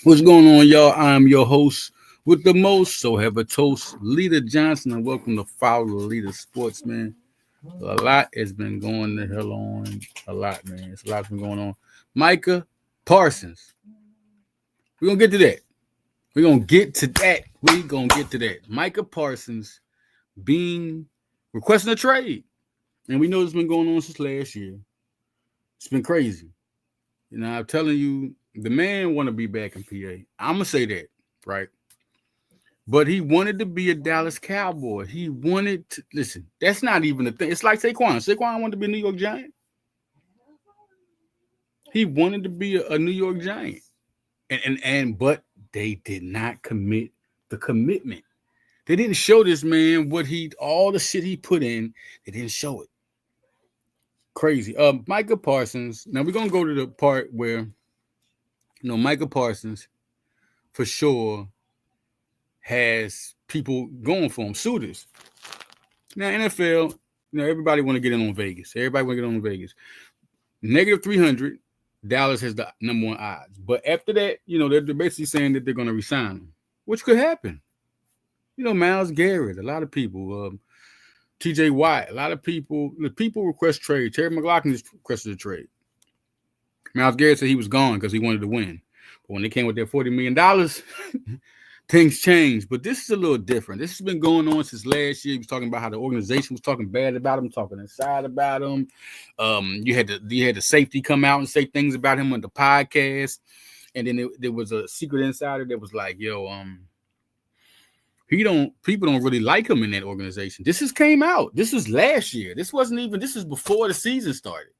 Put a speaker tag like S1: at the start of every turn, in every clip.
S1: What's going on, y'all? I'm your host with the most, so have a toast, Leader Johnson, and welcome to Follow the Leader Sports, man. A lot has been going the hell on. A lot, man. It's a lot's been going on. Micah Parsons. We're gonna get to that. We're gonna get to that. We're gonna get to that. Micah Parsons being requesting a trade. And we know it's been going on since last year. It's been crazy. You know, I'm telling you, the man want to be back in PA. I'm gonna say that, right? But he wanted to be a Dallas Cowboy. He wanted to listen. That's not even a thing. It's like Saquon. Saquon wanted to be a New York Giant. He wanted to be a New York Giant, and but they did not commit the commitment. They didn't show this man what all the shit he put in. They didn't show it. Crazy. Micah Parsons. Now we're gonna go to the part where Micah Parsons for sure has people going for him, suitors. Now NFL, everybody want to get in on Vegas. Everybody want to get on Vegas. Negative 300, Dallas has the number one odds. But after that, they're basically saying that they're going to resign him, which could happen. Myles Garrett, a lot of people, TJ Watt, a lot of people request trade. Terry McLaughlin just requested a trade. Myles Garrett said he was gone because he wanted to win. But when they came with their $40 million, things changed. But this is a little different. This has been going on since last year. He was talking about how the organization was talking bad about him, talking inside about him. You had the safety come out and say things about him on the podcast. And then there was a secret insider that was like, people don't really like him in that organization. This came out. This was last year. This is before the season started.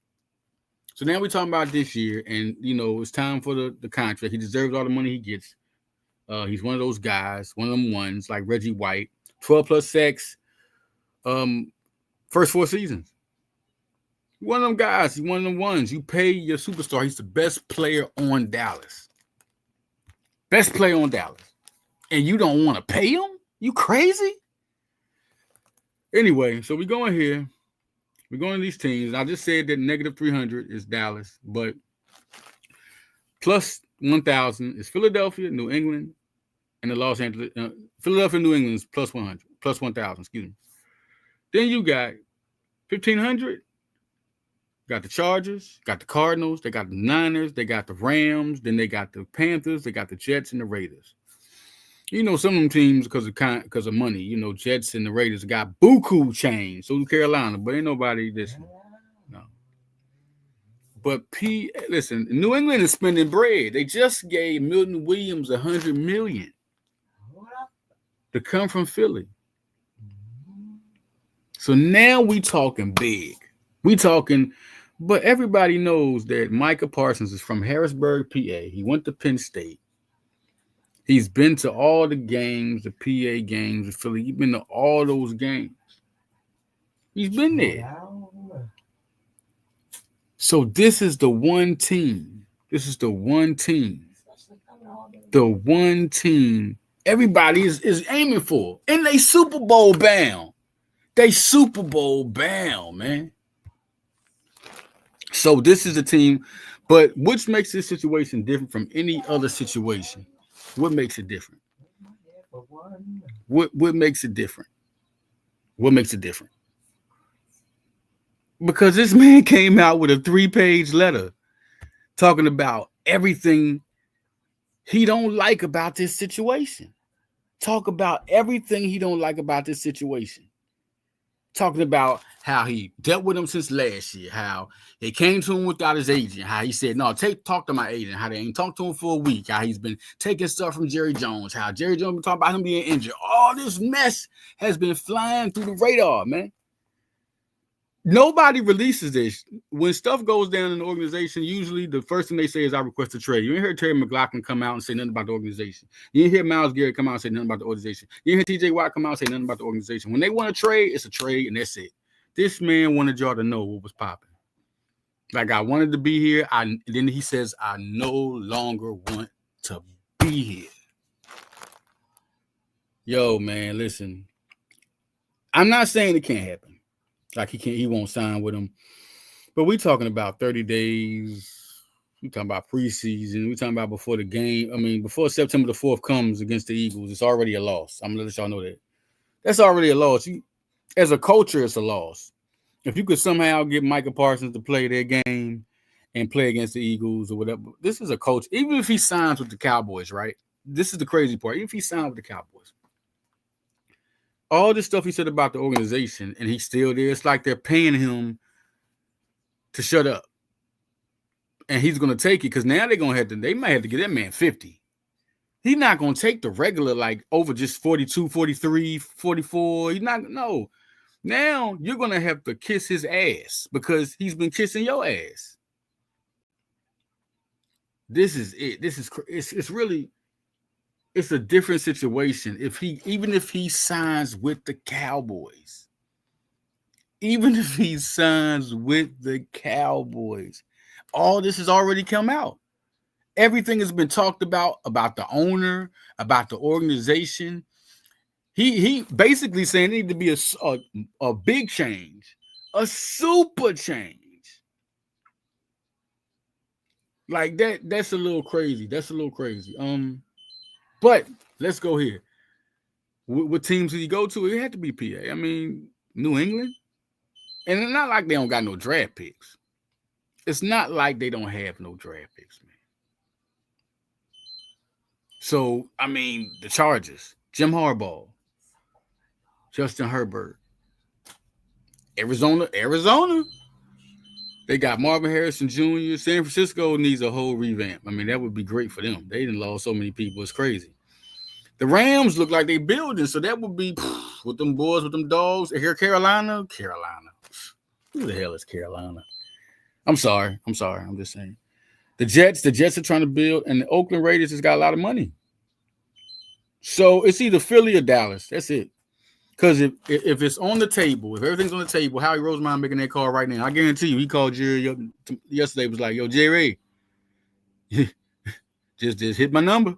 S1: So now we're talking about this year, and it's time for the contract. He deserves all the money he gets. He's one of those guys, one of them ones like Reggie White, 12 plus sacks, first 4 seasons. One of them guys. He's one of them ones. You pay your superstar. He's the best player on Dallas. Best player on Dallas, and you don't want to pay him? You crazy? Anyway, so we're going here. We're going to these teams. I just said that negative 300 is Dallas, but plus 1,000 is Philadelphia, New England, and the Los Angeles. Philadelphia, New England is plus 100, plus 1,000, excuse me. Then you got 1,500. Got the Chargers, got the Cardinals, they got the Niners, they got the Rams, then they got the Panthers, they got the Jets and the Raiders. Some of them teams because of money. Jets and the Raiders got buku change. So do Carolina, but ain't nobody listening. No. But listen, New England is spending bread. They just gave Milton Williams $100 million to come from Philly. So now we talking big. But everybody knows that Micah Parsons is from Harrisburg, PA. He went to Penn State. He's been to all the games, the PA games with Philly. He's been to all those games. He's been there. So this is the one team. The one team everybody is aiming for. And they Super Bowl bound. Man. So this is the team. But which makes this situation different from any other situation? What makes it different? What makes it different? Because this man came out with a 3-page letter talking about everything he don't like about this situation. Talk about everything he don't like about this situation. Talking about how he dealt with him since last year, how they came to him without his agent, how he said, no, talk to my agent, how they ain't talked to him for a week, how he's been taking stuff from Jerry Jones, how Jerry Jones been talking about him being injured. All this mess has been flying through the radar, man. Nobody releases this. When stuff goes down in the organization, usually the first thing they say is, I request a trade. You ain't heard Terry McLaughlin come out and say nothing about the organization. You didn't hear Myles Garrett come out and say nothing about the organization. You didn't hear TJ Watt come out and say nothing about the organization. When they want a trade, it's a trade, and that's it. This man wanted y'all to know what was popping. Like, I wanted to be here. Then he says, I no longer want to be here. Yo, man, listen. I'm not saying it can't happen. Like he won't sign with him. But we talking about 30 days, We talking about preseason. We talking about before the game. I mean, before September the 4th comes against the Eagles, it's already a loss. I'm gonna let y'all know that. That's already a loss. As a culture, it's a loss. If you could somehow get Micah Parsons to play their game and play against the Eagles or whatever, this is a coach. Even if he signs with the Cowboys, right? This is the crazy part. Even if he signed with the Cowboys, all this stuff he said about the organization, and he's still there. It's like they're paying him to shut up. And he's going to take it because now they might have to get that man 50. He's not going to take the regular, like, over just 42, 43, 44. He's not, no. Now you're going to have to kiss his ass because he's been kissing your ass. This is it. It's really, it's a different situation. Even if he signs with the Cowboys, all this has already come out. Everything has been talked about the owner, about the organization. He basically saying it need to be a big change, a super change. Like that's a little crazy. But let's go here. What teams did he go to? It had to be PA. I mean, New England. And it's not like they don't got no draft picks. It's not like they don't have no draft picks, man. So, I mean, the Chargers, Jim Harbaugh, Justin Herbert, Arizona. They got Marvin Harrison Jr. San Francisco needs a whole revamp. I mean, that would be great for them. They didn't lose so many people. It's crazy. The Rams look like they building, so that would be with them boys, with them dogs. Here, Carolina. Who the hell is Carolina? I'm sorry. I'm just saying. The Jets are trying to build, and the Oakland Raiders has got a lot of money. So it's either Philly or Dallas. That's it. Because if it's on the table, if everything's on the table, Howie Roseman making that call right now, I guarantee you, he called Jerry yesterday, was like, yo, Jerry, just hit my number.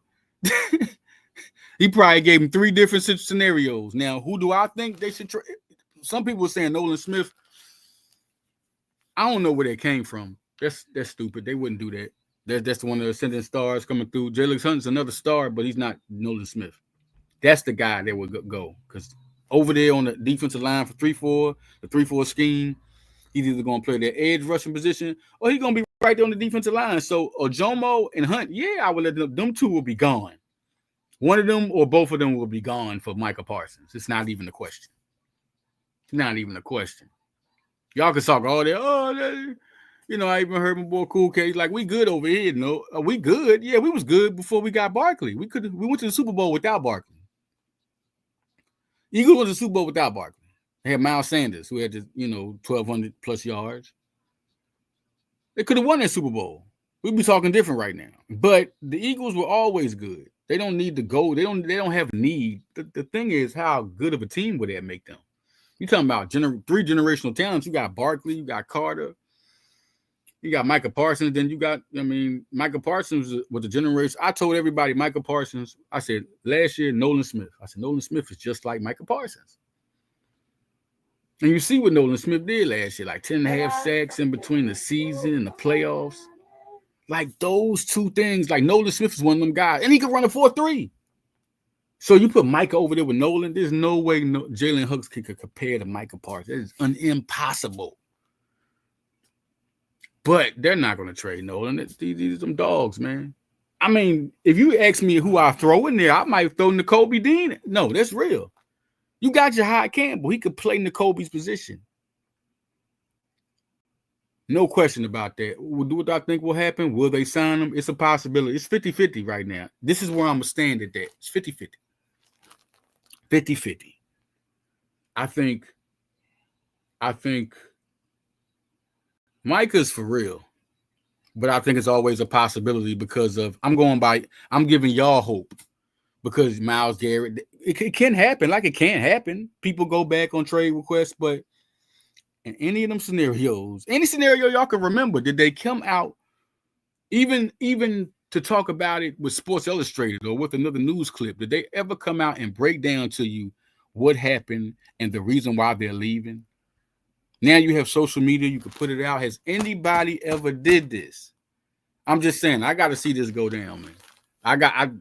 S1: He probably gave him 3 different scenarios. Now, who do I think they should trade? Some people are saying Nolan Smith. I don't know where that came from. That's stupid. They wouldn't do that. That's one of the ascending stars coming through. Jalen Hunt's another star, but he's not Nolan Smith. That's the guy that would go. Because over there on the defensive line for 3-4, the 3-4 scheme, he's either going to play their edge rushing position or he's going to be right there on the defensive line. So Ojomo and Hunt, I would let them two will be gone. One of them or both of them will be gone for Micah Parsons. It's not even a question. Y'all can talk all day. I even heard my boy Cool K. He's like, we good over here. No, are we good? Yeah, we was good before we got Barkley. We went to the Super Bowl without Barkley. Eagles went to the Super Bowl without Barkley. They had Miles Sanders, who had 1,200 plus yards. They could have won that Super Bowl. We'd be talking different right now. But the Eagles were always good. They don't need to go. They don't have need. The thing is, how good of a team would that make them? You're talking about 3 generational talents. You got Barkley, you got Carter, you got Micah Parsons. Then you got, Micah Parsons was a generation. I told everybody Micah Parsons. I said last year, Nolan Smith. I said Nolan Smith is just like Micah Parsons. And you see what Nolan Smith did last year, like 10.5 sacks in between the season and the playoffs. Like those two things, like Nolan Smith is one of them guys, and he could run a 4.3. So you put Micah over there with Nolan, there's no way Jalen Hurts could compare to Micah Parsons. It's impossible. But they're not going to trade Nolan. These are some dogs, man. I mean, if you ask me who I throw in there, I might throw Nakobe Dean. No, that's real. You got your Jahad Campbell. He could play Nakobe's position. No question about that. What I think will happen? Will they sign him? It's a possibility. It's 50-50 right now. This is where I'm going to stand at that. It's 50-50. 50-50. I think Micah's for real. But I think it's always a possibility because I'm giving y'all hope. Because Myles Garrett, it can happen. Like it can't happen. People go back on trade requests, but in any of them scenarios, any scenario y'all can remember, did they come out even to talk about it with Sports Illustrated or with another news clip? Did they ever come out and break down to you what happened and the reason why they're leaving? Now you have social media, you can put it out. Has anybody ever did this? I'm just saying, I got to see this go down, man.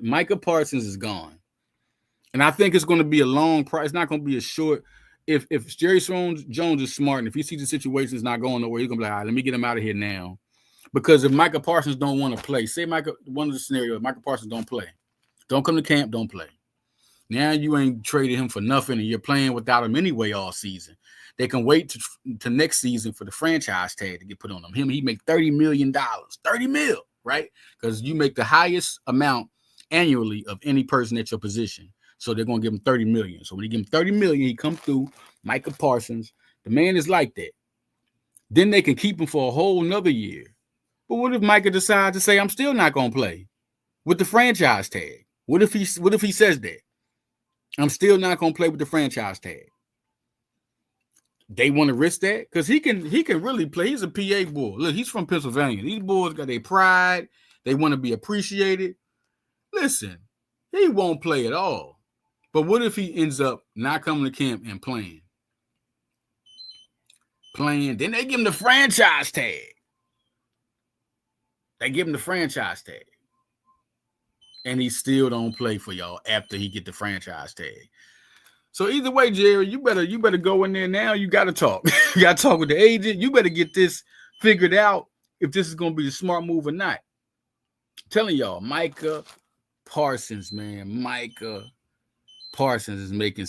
S1: Micah Parsons is gone, and I think it's going to be a long price. It's not going to be a short. If Jerry Jones is smart, and if he sees the situation is not going nowhere, he's going to be like, all right, let me get him out of here now. Because if Micah Parsons don't want to play, say one of the scenarios, Micah Parsons don't play, don't come to camp, don't play. Now you ain't traded him for nothing, and you're playing without him anyway all season. They can wait to next season for the franchise tag to get put on him. He make $30 million, $30 mil, right? Because you make the highest amount annually of any person at your position. So they're going to give him $30 million. So when you give him $30 million, he come through, Micah Parsons. The man is like that. Then they can keep him for a whole nother year. But what if Micah decides to say, I'm still not going to play with the franchise tag? What if he says that? I'm still not going to play with the franchise tag. They want to risk that because he can really play. He's a PA boy. Look, he's from Pennsylvania. These boys got their pride. They want to be appreciated. Listen, he won't play at all. But what if he ends up not coming to camp and playing? Then they give him the franchise tag. And he still don't play for y'all after he get the franchise tag. So either way, Jerry, you better go in there now. You got to talk. You got to talk with the agent. You better get this figured out if this is going to be a smart move or not. I'm telling y'all, Micah Parsons, man. Micah Parsons is making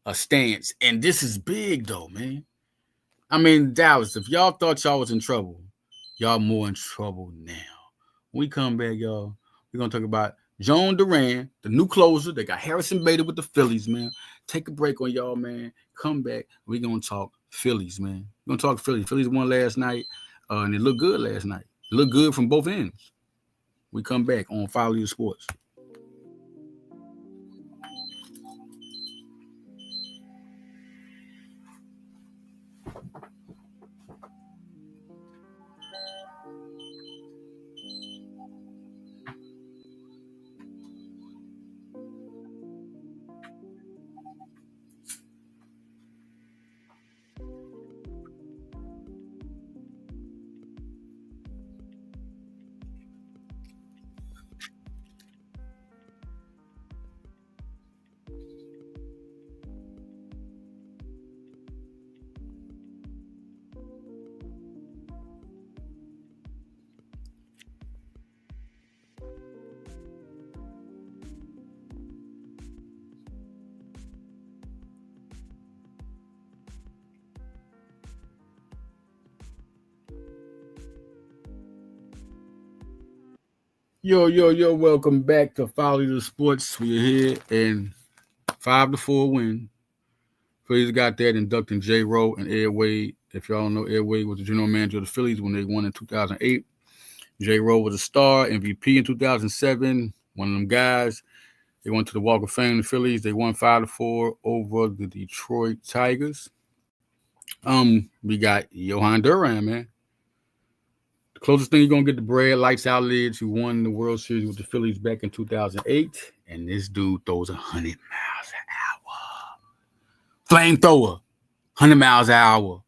S1: a stance. And this is big, though, man. I mean, Dallas, if y'all thought y'all was in trouble, y'all more in trouble now. When we come back, y'all, we're going to talk about Jhoan Duran, the new closer. They got Harrison Bader with the Phillies, man. Take a break on y'all, man. Come back. We're going to talk Phillies, man. We're going to talk Phillies. Phillies won last night, and it looked good last night. It looked good from both ends. We come back on Follow Your Sports. Yo, welcome back to Follow the Sports. We're here and 5-4 win. Phillies got that inducting J. Rowe and Ed Wade. If y'all don't know, Ed Wade was the general manager of the Phillies when they won in 2008. J. Rowe was a star, MVP in 2007. One of them guys. They went to the Walk of Fame, the Phillies. They won 5-4 over the Detroit Tigers. We got Jhoan Duran, man. The closest thing you're going to get to Brad Lights Out Lids, who won the World Series with the Phillies back in 2008. And this dude throws 100 miles an hour. Flamethrower, 100 miles an hour.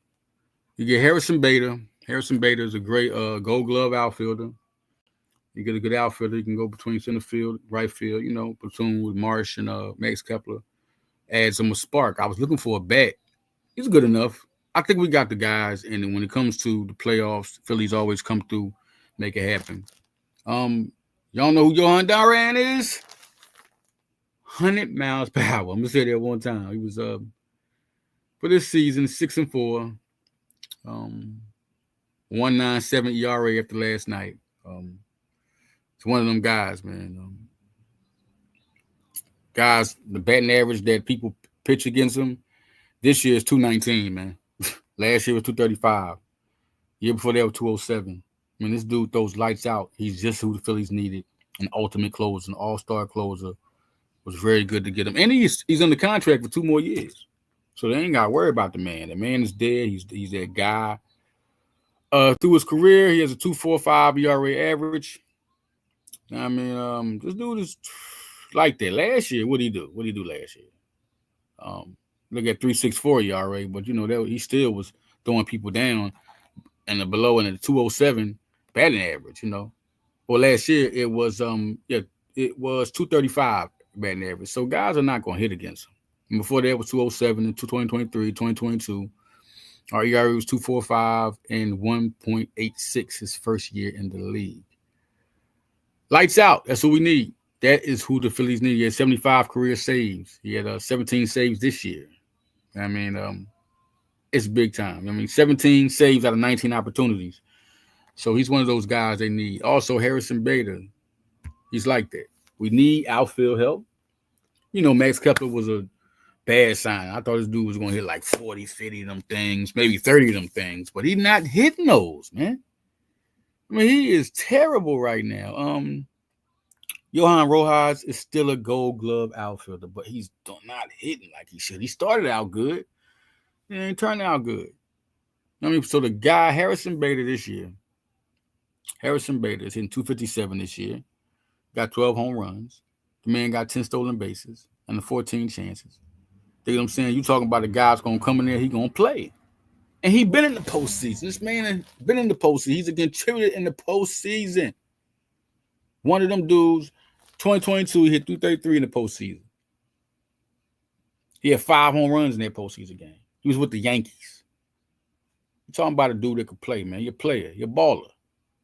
S1: You get Harrison Bader. Harrison Bader is a great Gold Glove outfielder. You get a good outfielder. You can go between center field, right field, platoon with Marsh and Max Kepler. Adds him a spark. I was looking for a bat. He's good enough. I think we got the guys, and when it comes to the playoffs, Phillies always come through, make it happen. Y'all know who Jhoan Duran is? 100 miles per hour. I'm gonna say that one time. He was for this season 6-4, 1.97 ERA after last night. It's one of them guys, man. Guys, the batting average that people pitch against him this year is 219, man. Last year was 235. Year before that was 207. I mean, this dude throws lights out. He's just who the Phillies needed. An ultimate closer, an all-star closer. Was very good to get him. And he's under contract for 2 more years. So they ain't got to worry about the man. The man is dead. He's that guy. Through his career, he has a 2.45 ERA average. I mean, this dude is like that. Last year, what did he do? What did he do last year? Look at 3.64 ERA, but he still was throwing people down and below in the 207 batting average. Well, last year it was it was 235 batting average. So guys are not going to hit against him. And before that was 207 in 2023, 2022. Our ERA was 245 and 1.86 his first year in the league. Lights out. That's what we need. That is who the Phillies need. He had 75 career saves. He had 17 saves this year. I mean, it's big time. I mean, 17 saves out of 19 opportunities. So he's one of those guys they need. Also, Harrison Bader. He's like that. We need outfield help. You know, Max Kepler was a bad sign. I thought this dude was going to hit like 40, 50 of them things, maybe 30 of them things, but he's not hitting those, man. I mean, he is terrible right now. Johan Rojas is still a Gold Glove outfielder, but he's not hitting like he should. He started out good, and it turned out good. I mean, so the guy Harrison Bader this year, Harrison Bader is hitting 257 this year, got 12 home runs. The man got 10 stolen bases and the 14 chances. You know what I'm saying? You talking about a guy that's gonna come in there, he gonna play. And he been in the postseason. This man has been in the postseason. He's a contributor in the postseason. One of them dudes, 2022, he hit 233 in the postseason. He had 5 home runs in that postseason game. He was with the Yankees. You're talking about a dude that could play, man. You're a player. You're a baller.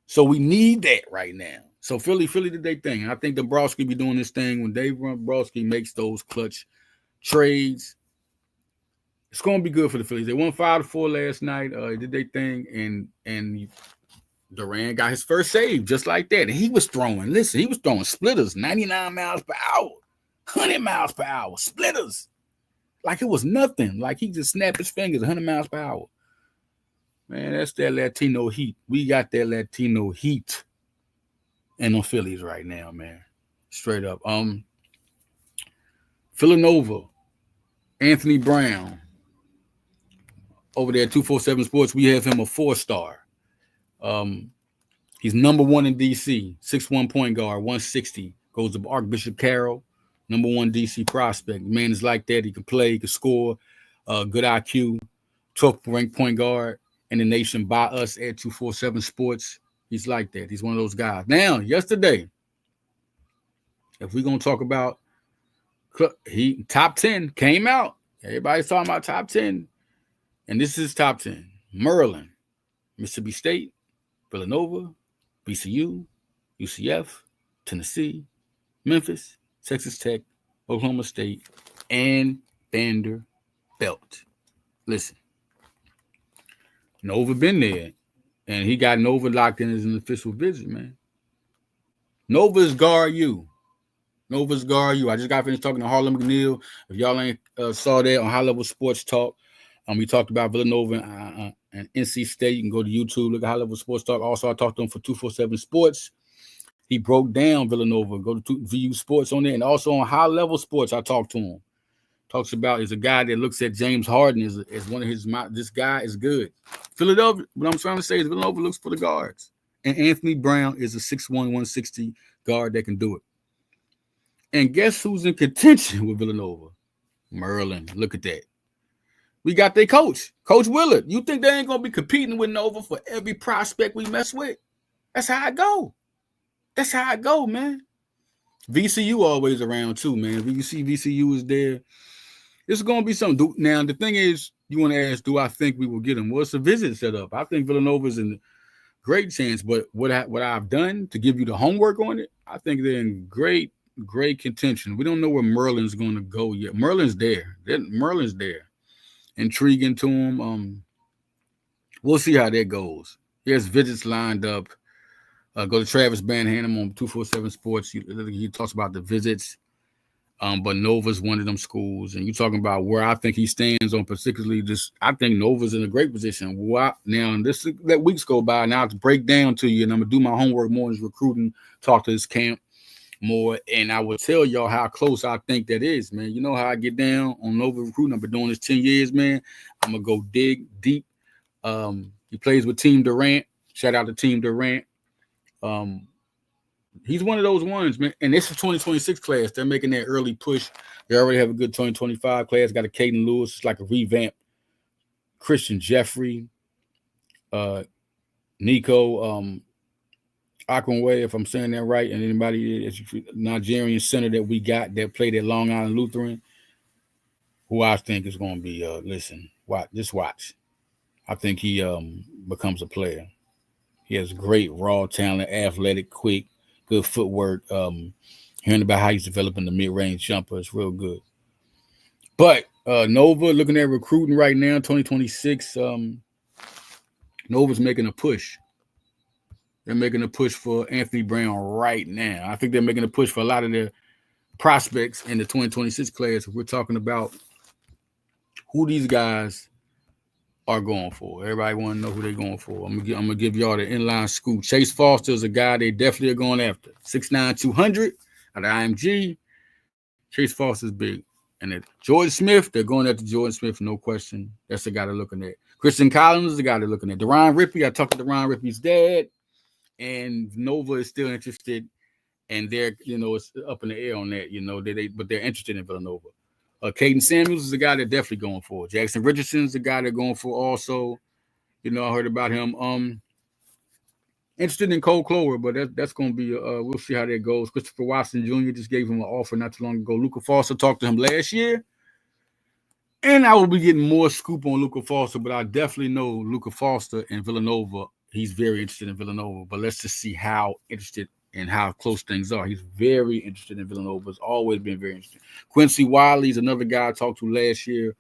S1: So we need that right now. So Philly did their thing. And I think Dombrowski be doing this thing when Dave Dombrowski makes those clutch trades. It's going to be good for the Phillies. They won 5-4 last night. They did their thing, and Duran got his first save just like that. And he was throwing, he was throwing splitters, 99 miles per hour, 100 miles per hour, splitters. Like it was nothing. Like he just snapped his fingers, 100 miles per hour. Man, that's that Latino heat. We got that Latino heat in the Phillies right now, man. Straight up. Villanova, Anthony Brown. Over there at 247 Sports, we have him a 4-star. He's number 1 in DC, 6'1" point guard, 160. Goes to Archbishop Carroll, number 1 DC prospect. Man is like that. He can play, he can score, good IQ, 12th ranked point guard in the nation by us at 247 Sports. He's like that. He's one of those guys. Now, yesterday, if we're going to talk about he top 10 came out. Everybody's talking about top 10. And this is top 10. Maryland, Mississippi State, Villanova, VCU, UCF, Tennessee, Memphis, Texas Tech, Oklahoma State, and Vanderbilt. Listen, Nova been there, and he got Nova locked in as an official visit, man. Nova's guard you. Nova's guard you. I just got finished talking to Harlem McNeil. If y'all ain't saw that on High Level Sports Talk, we talked about Villanova and NC State. You can go to YouTube, look at High Level Sports Talk. Also, I talked to him for 247 Sports. He broke down Villanova. Go to VU Sports on there. And also on High Level Sports, I talked to him. Talks about is a guy that looks at James Harden as one of his, this guy is good. Philadelphia, what I'm trying to say is Villanova looks for the guards. And Anthony Brown is a 6'1", 160 guard that can do it. And guess who's in contention with Villanova? Maryland. Look at that. We got their coach, Coach Willard. You think they ain't going to be competing with Nova for every prospect we mess with? That's how I go. That's how I go, man. VCU always around too, man. You see VCU is there. It's going to be something. Now, the thing is, you want to ask, do I think we will get them? Well, it's a visit set up. I think Villanova's in great chance, but what I've done to give you the homework on it, I think they're in great contention. We don't know where Merlin's going to go yet. Merlin's there. Merlin's there. Intriguing to him. We'll see how that goes. He has visits lined up. Go to Travis Banham on 247 Sports. He talks about the visits. But Nova's one of them schools. And you're talking about where I think he stands on particularly this. I think Nova's in a great position. Now, let weeks go by. Now to break down to you, and I'm going to do my homework more in his recruiting, talk to his camp more, and I will tell y'all how close I think that is, man. You know how I get down on Nova recruiting. I've been doing this 10 years, man. I'm going to go dig deep. He plays with Team Durant. Shout out to Team Durant. He's one of those ones, man. And this is 2026 class. They're making that early push. They already have a good 2025 class. Got a Caden Lewis. It's like a revamp. Christian Jeffrey. Nico. Akinway, if I'm saying that right, and anybody Nigerian center that we got that played at Long Island Lutheran, who I think is going to be listen, watch. I think he becomes a player. He has great raw talent, athletic, quick, good footwork. Hearing about how he's developing the mid-range jumper is real good. But Nova, looking at recruiting right now, 2026, Nova's making a push. They're making a push for Anthony Brown right now. I think they're making a push for a lot of their prospects in the 2026 class. We're talking about who these guys are going for. Everybody want to know who they're going for. I'm gonna give y'all the inline scoop. Chase Foster is a guy they definitely are going after. 6'9", 200 out of IMG. Chase Foster's big. And then Jordan Smith, they're going after Jordan Smith, no question. That's the guy they're looking at. Christian Collins is the guy they're looking at. Duran Rippey, I talked to Duran Rippey's dad, and Nova is still interested, and they're, it's up in the air on that, but they're interested in Villanova. Caden Samuels is the guy they're definitely going for. Jackson Richardson's the guy they're going for also. I heard about him. Interested in Cole Clover, but that's going to be, we'll see how that goes. Christopher Watson Jr. just gave him an offer not too long ago. Luca Foster talked to him last year. And I will be getting more scoop on Luca Foster, but I definitely know Luca Foster and Villanova. He's very interested in Villanova, but let's just see how interested and how close things are. He's very interested in Villanova. It's always been very interesting. Quincy Wiley's another guy I talked to last year.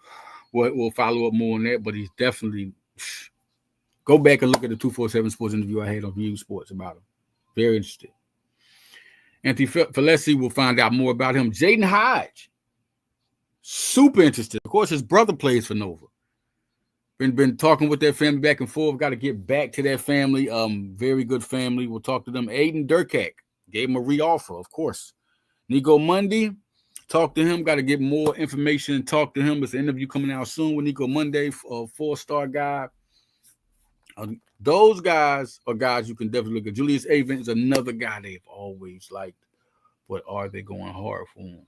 S1: We'll follow up more on that, but he's definitely go back and look at the 247 Sports interview I had on View Sports about him. Very interested. Anthony Fellesi, will find out more about him. Jaden Hodge, super interested. Of course, his brother plays for Nova. Been talking with their family back and forth. Got to get back to that family. Very good family. We'll talk to them. Aiden Durkak gave him a re-offer, of course. Nico Monday, talk to him. Got to get more information and talk to him. There's an interview coming out soon with Nico Monday, a 4-star guy. Those guys are guys you can definitely look at. Julius Avent is another guy they've always liked, but are they going hard for him?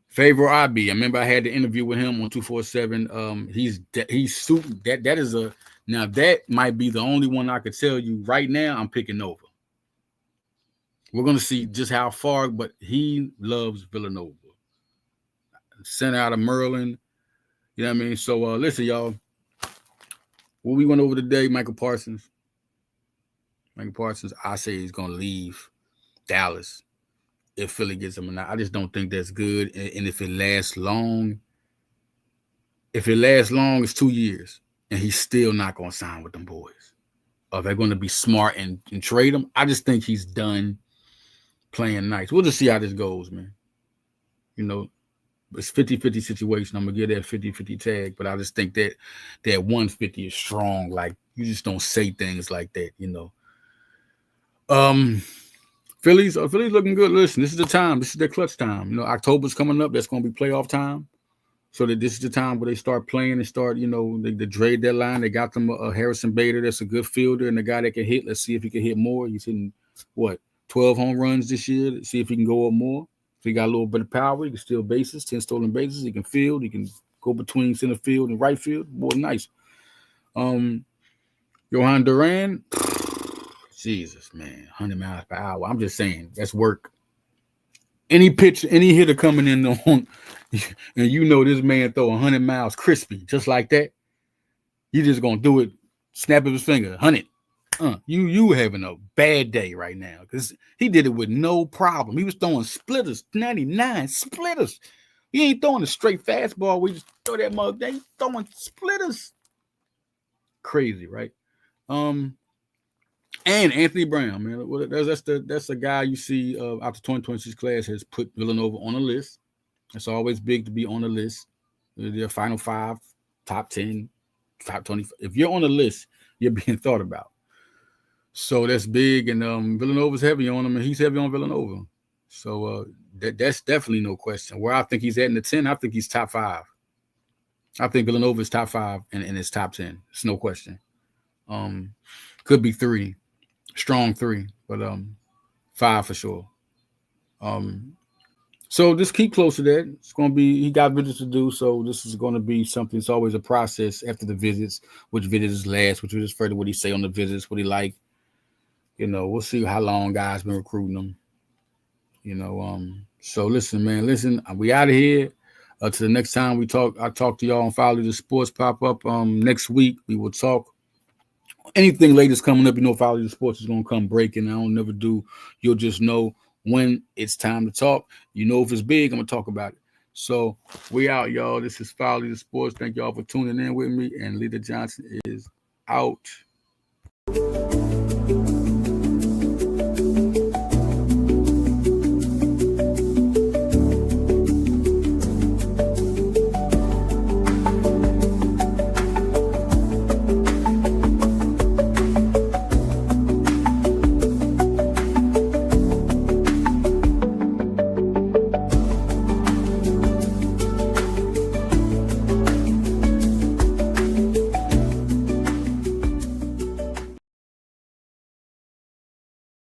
S1: Favor IB. I remember I had the interview with him on 247. He's super. That is now that might be the only one I could tell you right now. I'm picking Nova. We're gonna see just how far, but he loves Villanova. Sent out of Maryland. You know what I mean? So listen, y'all. What we went over today, Micah Parsons. I say he's gonna leave Dallas if Philly gets him or not. I just don't think that's good. And if it lasts long, it's 2 years, and he's still not going to sign with them boys. Are they going to be smart and trade him? I just think he's done playing nice. We'll just see how this goes, man. It's 50-50 situation. I'm going to give that 50-50 tag, but I just think that 150 is strong. Like, you just don't say things like that, Phillies looking good. Listen, this is the time. This is their clutch time. October's coming up. That's going to be playoff time. So that this is the time where they start playing and start, the trade deadline. They got them a Harrison Bader that's a good fielder and a guy that can hit. Let's see if he can hit more. He's hitting, 12 home runs this year. Let's see if he can go up more. If he got a little bit of power, he can steal bases, 10 stolen bases. He can field. He can go between center field and right field. Boy, nice. Jhoan Duran, Jesus, man, 100 miles per hour. I'm just saying, that's work. Any pitch, any hitter coming in on, and this man throw 100 miles crispy, just like that. You just gonna do it, snap of his finger, 100. You having a bad day right now because he did it with no problem. He was throwing splitters, 99 splitters. He ain't throwing a straight fastball. We just throw that mug. They throwing splitters. Crazy, right? And Anthony Brown, man, that's a guy you see out the 2026 class has put Villanova on a list. It's always big to be on the list. Their final 5, top 10, top 20. If you're on the list, you're being thought about. So that's big, and Villanova's heavy on him, and he's heavy on Villanova. So that's definitely no question. Where I think he's at in the 10, I think he's top 5. I think Villanova is top 5 and it's top 10. It's no question. Could be 3. Strong 3, but 5 for sure. So just keep close to that. It's going to be, he got visits to do, so this is going to be something. It's always a process after the visits, which visits last, which is further what he say on the visits, what he like. we'll see how long guys been recruiting them. So listen, man, listen, we out of here. To the next time we talk, I talk to y'all on Follow the Sports pop up. Next week we will talk anything latest coming up. Follow the Sports is gonna come breaking. I don't never do. You'll just know when it's time to talk. If it's big, I'm gonna talk about it. So we out, y'all. This is Follow the Sports. Thank y'all for tuning in with me. And Leader Johnson is out.